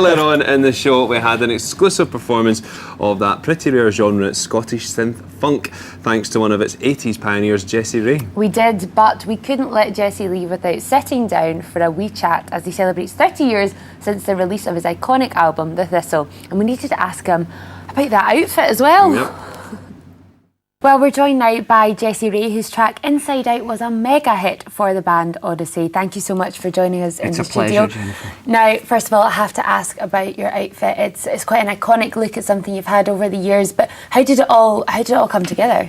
Earlier on in the show, we had an exclusive performance of that pretty rare genre, Scottish synth funk, thanks to one of its 80s pioneers, Jessie Ray. We did, but we couldn't let Jessie leave without sitting down for a wee chat as he celebrates 30 years since the release of his iconic album, The Thistle. And we needed to ask him about that outfit as well. Yep. Well, we're joined now by Jessie Ray, whose track Inside Out was a mega hit for the band Odyssey. Thank you so much for joining us in the studio. It's a pleasure, Jennifer. Now, first of all, I have to ask about your outfit. It's quite an iconic look. It's something you've had over the years, but how did it all come together?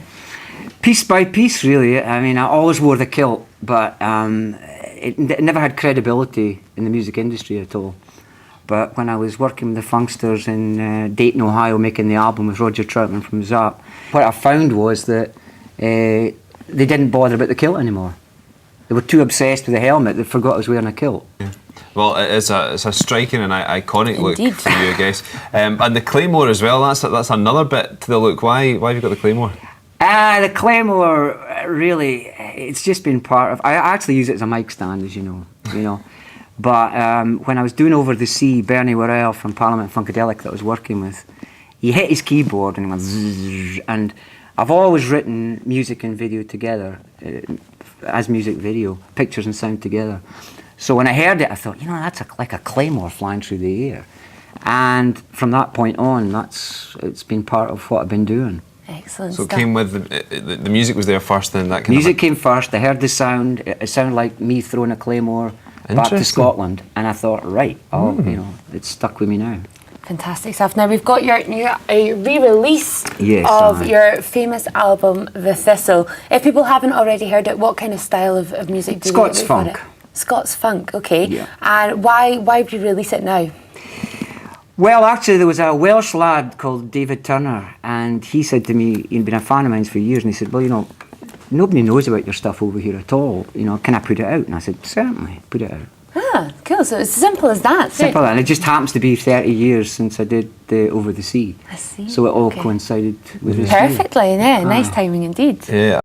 Piece by piece, really. I mean, I always wore the kilt, but it never had credibility in the music industry at all. But when I was working with the Funksters in Dayton, Ohio, making the album with Roger Troutman from Zap, what I found was that they didn't bother about the kilt anymore. They were too obsessed with the helmet, they forgot I was wearing a kilt. Yeah. Well, it's a striking and iconic look Indeed. for you, I guess. And the Claymore as well, that's another bit to the look. Why have you got the Claymore? The Claymore, really, it's just been part of... I actually use it as a mic stand, as you know. But when I was doing Over the Sea, Bernie Worrell from Parliament Funkadelic that I was working with, he hit his keyboard and he went zzz, and I've always written music and video together, as music video, pictures and sound together. So when I heard it, I thought, you know, that's like a claymore flying through the air. And from that point on, it's been part of what I've been doing. Excellent So stuff. it came with the music was there first, then that kind Music came first. I heard the sound. It sounded like me throwing a claymore back to Scotland, and I thought, right, you know, it's stuck with me now. Fantastic stuff. Now we've got your re-release of your famous album, The Thistle. If people haven't already heard it, what kind of style of music do you Scots funk. Scots funk, okay. Yeah. And why re-release it now? Well, actually, there was a Welsh lad called David Turner, and he said to me, he'd been a fan of mine for years, and he said, well, you know, nobody knows about your stuff over here at all. You know, can I put it out? And I said, certainly, put it out. Ah, cool. So it's as simple as that. Simple, and it just happens to be 30 years since I did the Over the Sea. I see. So it all coincided with this. Perfectly, yeah. Nice timing indeed. Yeah.